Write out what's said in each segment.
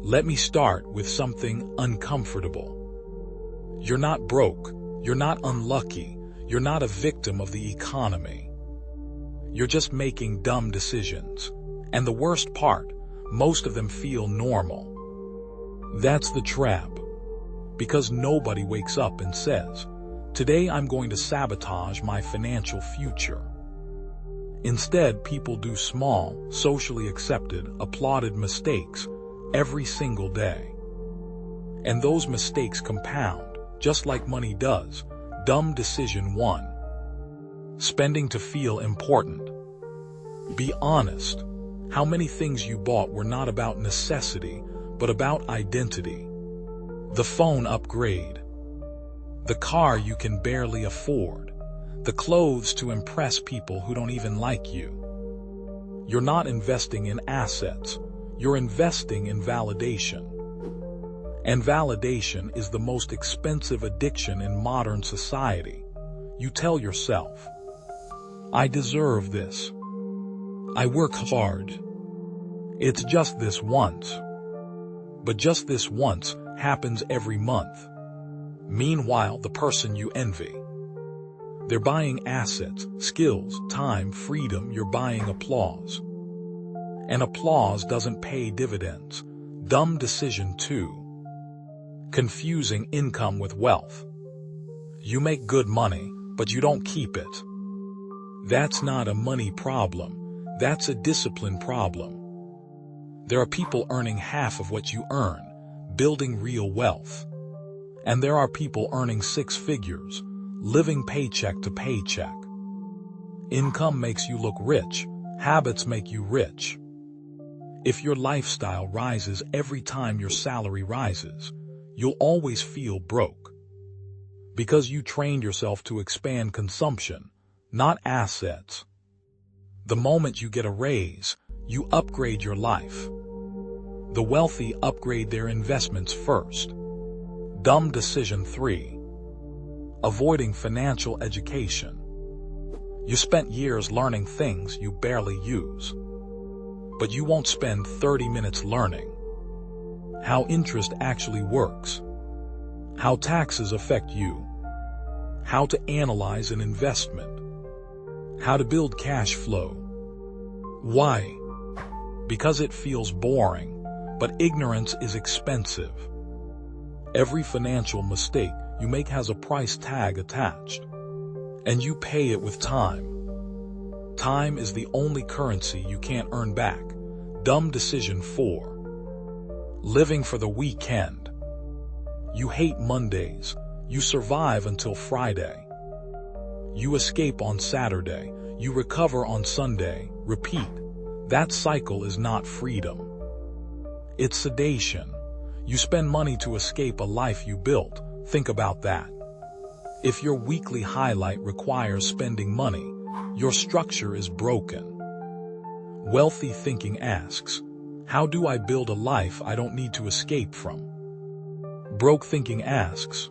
Let me start with something uncomfortable. You're not broke, you're not unlucky, you're not a victim of the economy. You're just making dumb decisions. And the worst part, most of them feel normal. That's the trap. Because nobody wakes up and says, "Today I'm going to sabotage my financial future." Instead, people do small, socially accepted, applauded mistakes every single day. And those mistakes compound, just like money does. Dumb decision 1. Spending to feel important. Be honest. How many things you bought were not about necessity, but about identity? The phone upgrade. The car you can barely afford. The clothes to impress people who don't even like you. You're not investing in assets. You're investing in validation. And validation is the most expensive addiction in modern society. You tell yourself, "I deserve this. I work hard. It's just this once." But just this once happens every month. Meanwhile, the person you envy, they're buying assets, skills, time, freedom. You're buying applause. And applause doesn't pay dividends. Dumb decision 2. Confusing income with wealth. You make good money, but you don't keep it. That's not a money problem. That's a discipline problem. There are people earning half of what you earn, building real wealth. And there are people earning 6 figures, living paycheck to paycheck. Income makes you look rich. Habits make you rich. If your lifestyle rises every time your salary rises, you'll always feel broke. Because you trained yourself to expand consumption, not assets. The moment you get a raise, you upgrade your life. The wealthy upgrade their investments first. Dumb decision 3. Avoiding financial education. You spent years learning things you barely use. But you won't spend 30 minutes learning how interest actually works, how taxes affect you, how to analyze an investment, how to build cash flow. Why? Because it feels boring, but ignorance is expensive. Every financial mistake you make has a price tag attached, and you pay it with time. Time is the only currency you can't earn back. Dumb decision 4. Living for the weekend. You hate Mondays. You survive until Friday. You escape on Saturday. You recover on Sunday. Repeat. That cycle is not freedom. It's sedation. You spend money to escape a life you built. Think about that. If your weekly highlight requires spending money, your structure is broken. Wealthy thinking asks, "How do I build a life I don't need to escape from?" Broke thinking asks,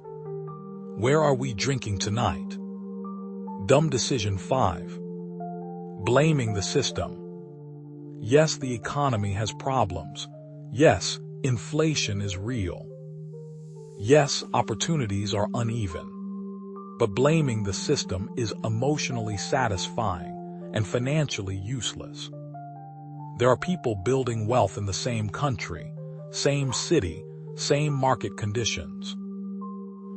"Where are we drinking tonight?" Dumb decision 5. Blaming the system. Yes, the economy has problems. Yes, inflation is real. Yes, opportunities are uneven. But blaming the system is emotionally satisfying and financially useless. There are people building wealth in the same country, same city, same market conditions.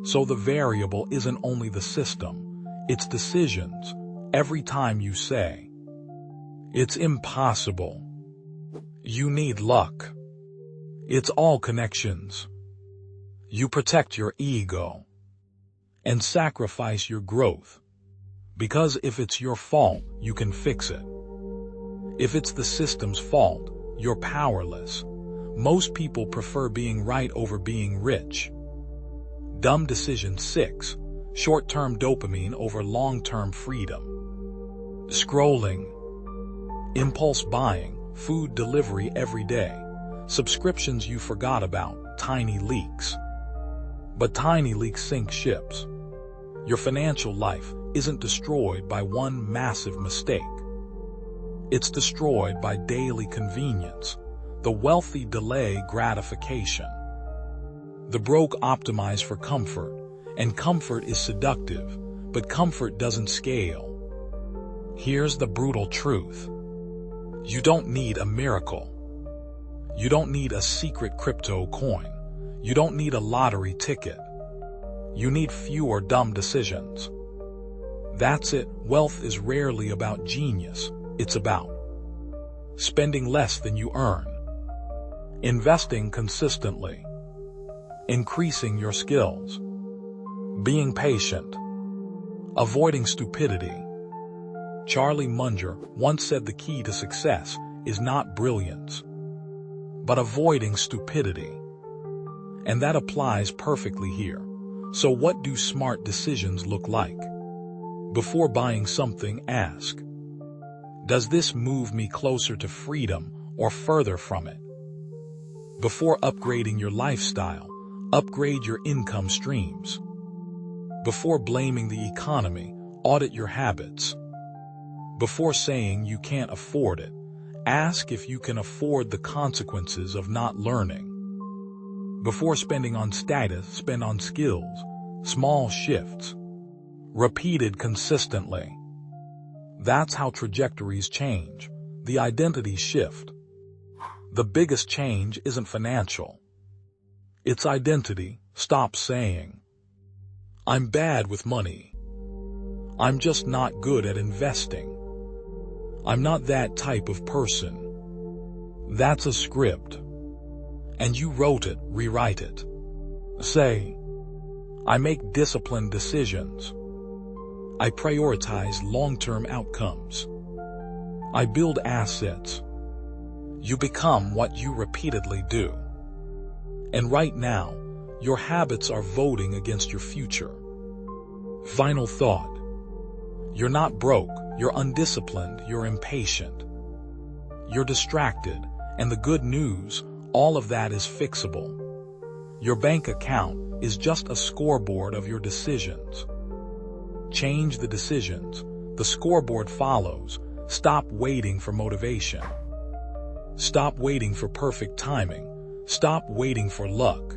So the variable isn't only the system, it's decisions. Every time you say, "It's impossible," you need luck. It's all connections. You protect your ego and sacrifice your growth. Because if it's your fault, you can fix it. If it's the system's fault, you're powerless. Most people prefer being right over being rich. Dumb decision 6. Short-term dopamine over long-term freedom. Scrolling. Impulse buying, food delivery every day. Subscriptions you forgot about, tiny leaks. But tiny leaks sink ships. Your financial life isn't destroyed by one massive mistake. It's destroyed by daily convenience. The wealthy delay gratification. The broke optimize for comfort, and comfort is seductive, but comfort doesn't scale. Here's the brutal truth. You don't need a miracle. You don't need a secret crypto coin. You don't need a lottery ticket. You need fewer dumb decisions. That's it. Wealth is rarely about genius. It's about spending less than you earn, investing consistently, increasing your skills, being patient, avoiding stupidity. Charlie Munger once said the key to success is not brilliance, but avoiding stupidity. And that applies perfectly here. So what do smart decisions look like? Before buying something, ask, does this move me closer to freedom or further from it? Before upgrading your lifestyle, upgrade your income streams. Before blaming the economy, audit your habits. Before saying you can't afford it, ask if you can afford the consequences of not learning. Before spending on status, spend on skills, small shifts, repeated consistently. That's how trajectories change. The identity shift. The biggest change isn't financial. It's identity. Stop saying, I'm bad with money. I'm just not good at investing. I'm not that type of person. That's a script. And you wrote it, rewrite it. Say, I make disciplined decisions. I prioritize long-term outcomes. I build assets. You become what you repeatedly do. And right now, your habits are voting against your future. Final thought. You're not broke, you're undisciplined, you're impatient. You're distracted, and the good news, all of that is fixable. Your bank account is just a scoreboard of your decisions. Change the decisions. The scoreboard follows. Stop waiting for motivation. Stop waiting for perfect timing. Stop waiting for luck.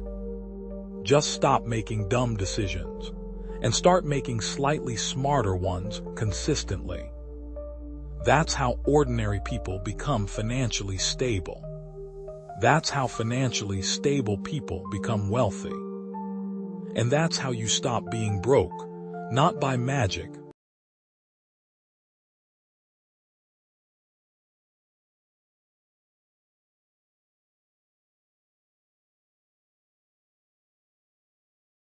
Just stop making dumb decisions and start making slightly smarter ones consistently. That's how ordinary people become financially stable. That's how financially stable people become wealthy. And that's how you stop being broke, not by magic,